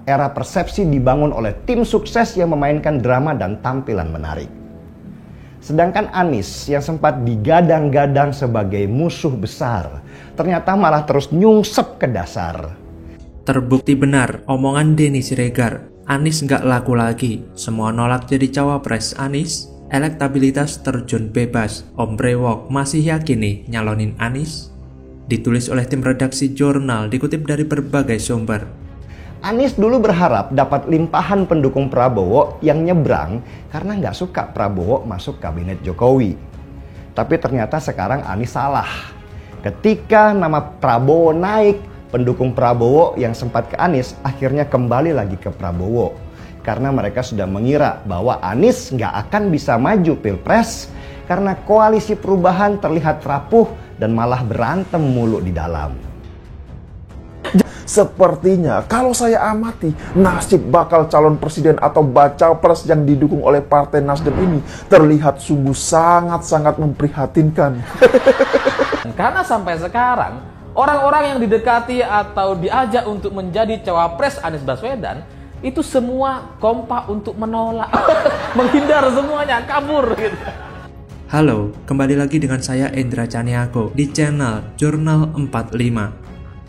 era persepsi dibangun oleh tim sukses yang memainkan drama dan tampilan menarik. Sedangkan Anies yang sempat digadang-gadang sebagai musuh besar, ternyata malah terus nyungsep ke dasar. Terbukti benar omongan Denny Siregar, Anies nggak laku lagi, semua nolak jadi cawapres Anies, elektabilitas terjun bebas, Om Brewok masih yakin nih nyalonin Anies? Ditulis oleh tim redaksi jurnal dikutip dari berbagai sumber. Anies dulu berharap dapat limpahan pendukung Prabowo yang nyebrang karena nggak suka Prabowo masuk kabinet Jokowi. Tapi ternyata sekarang Anies salah. Ketika nama Prabowo naik, pendukung Prabowo yang sempat ke Anies akhirnya kembali lagi ke Prabowo. Karena mereka sudah mengira bahwa Anies nggak akan bisa maju Pilpres karena koalisi perubahan terlihat rapuh dan malah berantem mulu di dalam. Sepertinya kalau saya amati, nasib bakal calon presiden atau bacawapres yang didukung oleh Partai Nasdem ini terlihat sungguh sangat-sangat memprihatinkan. Karena sampai sekarang, orang-orang yang didekati atau diajak untuk menjadi cawapres Anies Baswedan, itu semua kompak untuk menolak, menghindar semuanya, kabur gitu. Halo, kembali lagi dengan saya Endra Caniago di channel Jurnal 45.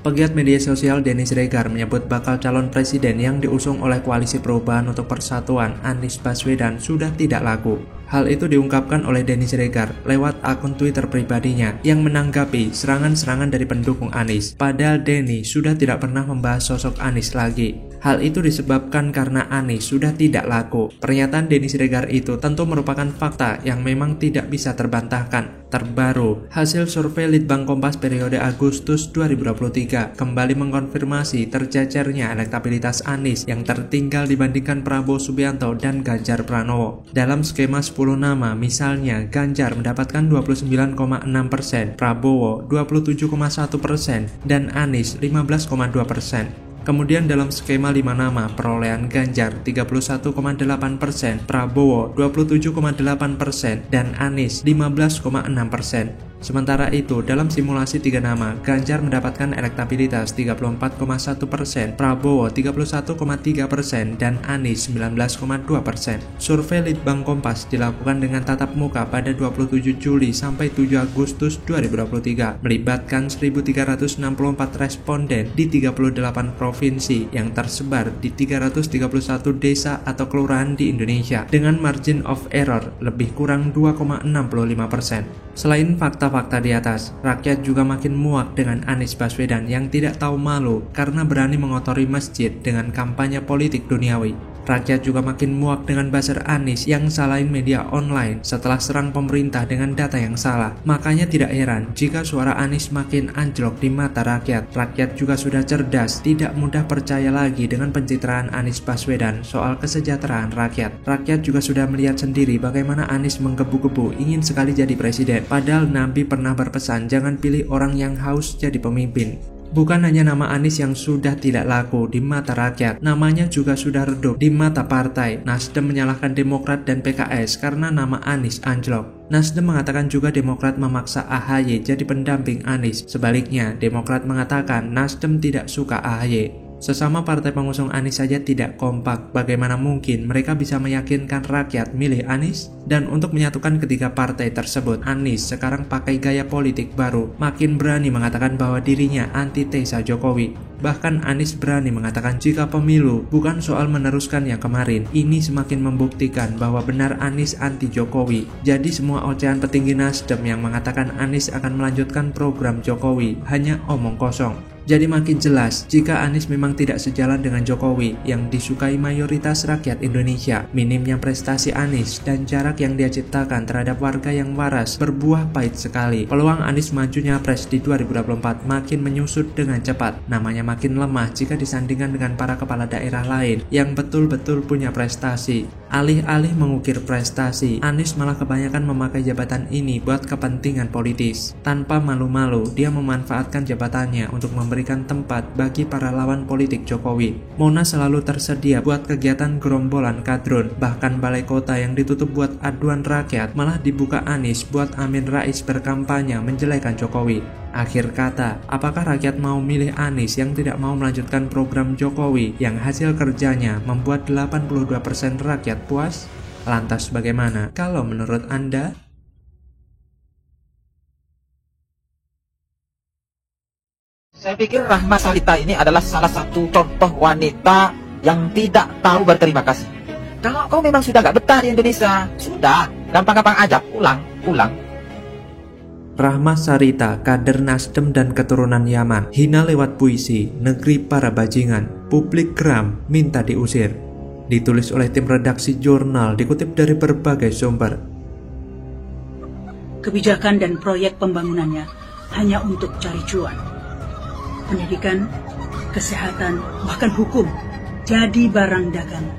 Pegiat media sosial Denny Siregar menyebut bakal calon presiden yang diusung oleh Koalisi Perubahan untuk Persatuan Anies Baswedan sudah tidak laku. Hal itu diungkapkan oleh Denny Siregar lewat akun Twitter pribadinya yang menanggapi serangan-serangan dari pendukung Anies. Padahal Denny sudah tidak pernah membahas sosok Anies lagi. Hal itu disebabkan karena Anies sudah tidak laku. Pernyataan Denny Siregar itu tentu merupakan fakta yang memang tidak bisa terbantahkan. Terbaru, hasil survei Litbang Kompas periode Agustus 2023 kembali mengkonfirmasi tercecernya elektabilitas Anies yang tertinggal dibandingkan Prabowo Subianto dan Ganjar Pranowo. Dalam skema 10 nama, misalnya Ganjar mendapatkan 29,6%, Prabowo 27,1%, dan Anies 15,2%. Kemudian dalam skema 5 nama, perolehan Ganjar 31,8%, Prabowo 27,8%, dan Anies 15,6%. Sementara itu, dalam simulasi 3 nama, Ganjar mendapatkan elektabilitas 34,1%, Prabowo 31,3%, dan Anies 19,2%. Survei Litbang Kompas dilakukan dengan tatap muka pada 27 Juli sampai 7 Agustus 2023, melibatkan 1.364 responden di 38 provinsi yang tersebar di 331 desa atau kelurahan di Indonesia, dengan margin of error lebih kurang 2,65%. Selain fakta-fakta di atas, rakyat juga makin muak dengan Anies Baswedan yang tidak tahu malu karena berani mengotori masjid dengan kampanye politik duniawi. Rakyat juga makin muak dengan buzzer Anies yang salahin media online setelah serang pemerintah dengan data yang salah. Makanya tidak heran jika suara Anies makin anjlok di mata rakyat. Rakyat juga sudah cerdas, tidak mudah percaya lagi dengan pencitraan Anies Baswedan soal kesejahteraan rakyat. Rakyat juga sudah melihat sendiri bagaimana Anies menggebu-gebu ingin sekali jadi presiden. Padahal Nabi pernah berpesan jangan pilih orang yang haus jadi pemimpin. Bukan hanya nama Anies yang sudah tidak laku di mata rakyat, namanya juga sudah redup di mata partai. Nasdem menyalahkan Demokrat dan PKS karena nama Anies anjlok. Nasdem mengatakan juga Demokrat memaksa AHY jadi pendamping Anies. Sebaliknya, Demokrat mengatakan Nasdem tidak suka AHY. Sesama partai pengusung Anies saja tidak kompak, bagaimana mungkin mereka bisa meyakinkan rakyat milih Anies? Dan untuk menyatukan ketiga partai tersebut, Anies sekarang pakai gaya politik baru, makin berani mengatakan bahwa dirinya antitesa Jokowi. Bahkan Anies berani mengatakan jika pemilu bukan soal meneruskan yang kemarin, ini semakin membuktikan bahwa benar Anies anti Jokowi. Jadi semua ocehan petinggi Nasdem yang mengatakan Anies akan melanjutkan program Jokowi hanya omong kosong. Jadi makin jelas jika Anies memang tidak sejalan dengan Jokowi yang disukai mayoritas rakyat Indonesia. Minimnya prestasi Anies dan jarak yang dia ciptakan terhadap warga yang waras berbuah pahit sekali. Peluang Anies maju nyapres di 2024 makin menyusut dengan cepat. Namanya makin lemah jika disandingkan dengan para kepala daerah lain yang betul-betul punya prestasi. Alih-alih mengukir prestasi, Anies malah kebanyakan memakai jabatan ini buat kepentingan politis. Tanpa malu-malu, dia memanfaatkan jabatannya untuk memberi memberikan tempat bagi para lawan politik Jokowi. Monas selalu tersedia buat kegiatan gerombolan kadrun, bahkan balai kota yang ditutup buat aduan rakyat malah dibuka Anies buat Amin Rais berkampanye menjelekan Jokowi. Akhir kata, apakah rakyat mau milih Anies yang tidak mau melanjutkan program Jokowi yang hasil kerjanya membuat 82% rakyat puas? Lantas bagaimana kalau menurut Anda? Saya pikir Rahma Sarita ini adalah salah satu contoh wanita yang tidak tahu berterima kasih. Kalau kau memang sudah gak betah di Indonesia, sudah, gampang-gampang aja, pulang. Rahma Sarita, kader Nasdem dan keturunan Yaman, hina lewat puisi, negeri para bajingan, publik geram, minta diusir. Ditulis oleh tim redaksi jurnal, dikutip dari berbagai sumber. Kebijakan dan proyek pembangunannya hanya untuk cari cuan. Pendidikan, kesehatan, bahkan hukum jadi barang dagangan.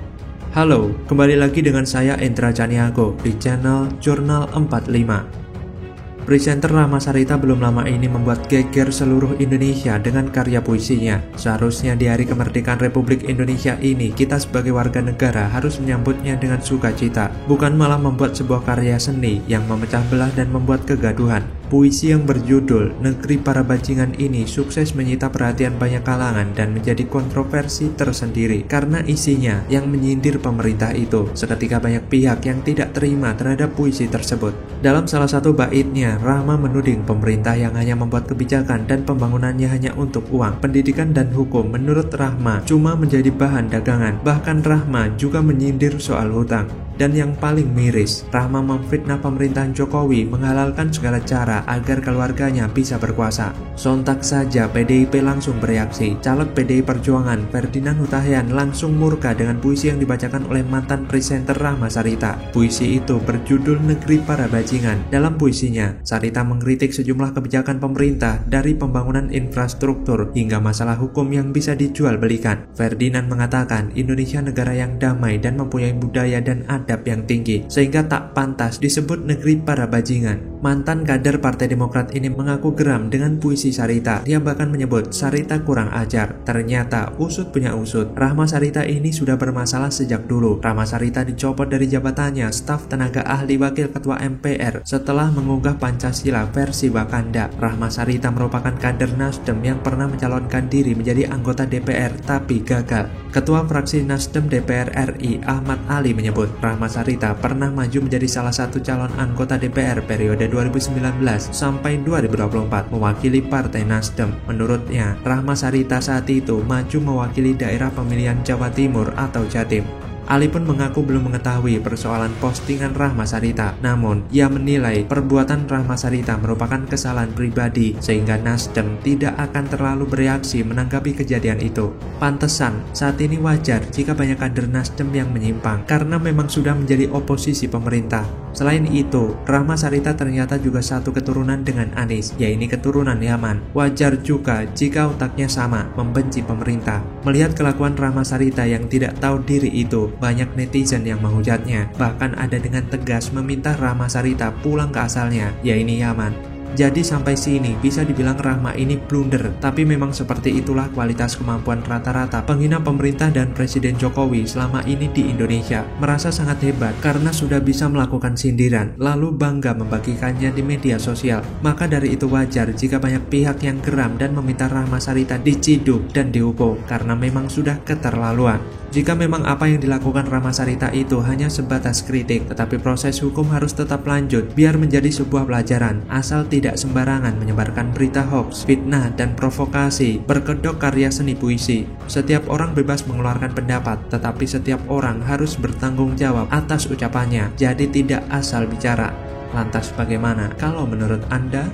Halo, kembali lagi dengan saya Endra Caniago di channel Jurnal 45. Presenter Rahma Sarita belum lama ini membuat geger seluruh Indonesia dengan karya puisinya. Seharusnya di hari kemerdekaan Republik Indonesia ini, kita sebagai warga negara harus menyambutnya dengan sukacita, bukan malah membuat sebuah karya seni yang memecah belah dan membuat kegaduhan. Puisi yang berjudul Negeri Para Bajingan ini sukses menyita perhatian banyak kalangan dan menjadi kontroversi tersendiri karena isinya yang menyindir pemerintah itu. Seketika banyak pihak yang tidak terima terhadap puisi tersebut. Dalam salah satu baitnya, Rahma menuding pemerintah yang hanya membuat kebijakan dan pembangunannya hanya untuk uang. Pendidikan dan hukum menurut Rahma cuma menjadi bahan dagangan. Bahkan Rahma juga menyindir soal hutang. Dan yang paling miris, Rahma memfitnah pemerintahan Jokowi menghalalkan segala cara agar keluarganya bisa berkuasa. Sontak saja PDIP langsung bereaksi. Caleg PDI Perjuangan Ferdinand Hutahian langsung murka dengan puisi yang dibacakan oleh mantan presenter Rahma Sarita. Puisi itu berjudul Negeri Para Bajingan. Dalam puisinya, Sarita mengkritik sejumlah kebijakan pemerintah dari pembangunan infrastruktur hingga masalah hukum yang bisa dijual belikan. Ferdinand mengatakan Indonesia negara yang damai dan mempunyai budaya dan adab yang tinggi, sehingga tak pantas disebut negeri para bajingan. Mantan kader Partai Demokrat ini mengaku geram dengan puisi Sarita. Dia bahkan menyebut Sarita kurang ajar. Ternyata usut punya usut, Rahma Sarita ini sudah bermasalah sejak dulu. Rahma Sarita dicopot dari jabatannya staf tenaga ahli wakil ketua MPR setelah mengunggah Pancasila versi Wakanda. Rahma Sarita merupakan kader Nasdem yang pernah mencalonkan diri menjadi anggota DPR tapi gagal. Ketua fraksi Nasdem DPR RI Ahmad Ali menyebut Rahma Sarita pernah maju menjadi salah satu calon anggota DPR periode 2019 sampai 2024 mewakili Partai Nasdem. Menurutnya, Rahma Sarita saat itu maju mewakili daerah pemilihan Jawa Timur atau Jatim. Ali pun mengaku belum mengetahui persoalan postingan Rahma Sarita. Namun, ia menilai perbuatan Rahma Sarita merupakan kesalahan pribadi sehingga Nasdem tidak akan terlalu bereaksi menanggapi kejadian itu. Pantesan, saat ini wajar jika banyak kader Nasdem yang menyimpang karena memang sudah menjadi oposisi pemerintah. Selain itu, Rahma Sarita ternyata juga satu keturunan dengan Anies, yaitu keturunan Yaman. Wajar juga jika otaknya sama, membenci pemerintah. Melihat kelakuan Rahma Sarita yang tidak tahu diri itu, banyak netizen yang menghujatnya, bahkan ada dengan tegas meminta Rahma Sarita pulang ke asalnya, yaitu Yaman. Jadi sampai sini bisa dibilang Rahma ini blunder, tapi memang seperti itulah kualitas kemampuan rata-rata penghina pemerintah dan Presiden Jokowi selama ini di Indonesia. Merasa sangat hebat karena sudah bisa melakukan sindiran, lalu bangga membagikannya di media sosial. Maka dari itu wajar jika banyak pihak yang geram dan meminta Rahma Sarita diciduk dan dihukum karena memang sudah keterlaluan. Jika memang apa yang dilakukan Rahma Sarita itu hanya sebatas kritik, tetapi proses hukum harus tetap lanjut biar menjadi sebuah pelajaran, asal tidak sembarangan menyebarkan berita hoax, fitnah, dan provokasi berkedok karya seni puisi. Setiap orang bebas mengeluarkan pendapat, tetapi setiap orang harus bertanggung jawab atas ucapannya, jadi tidak asal bicara. Lantas bagaimana kalau menurut Anda?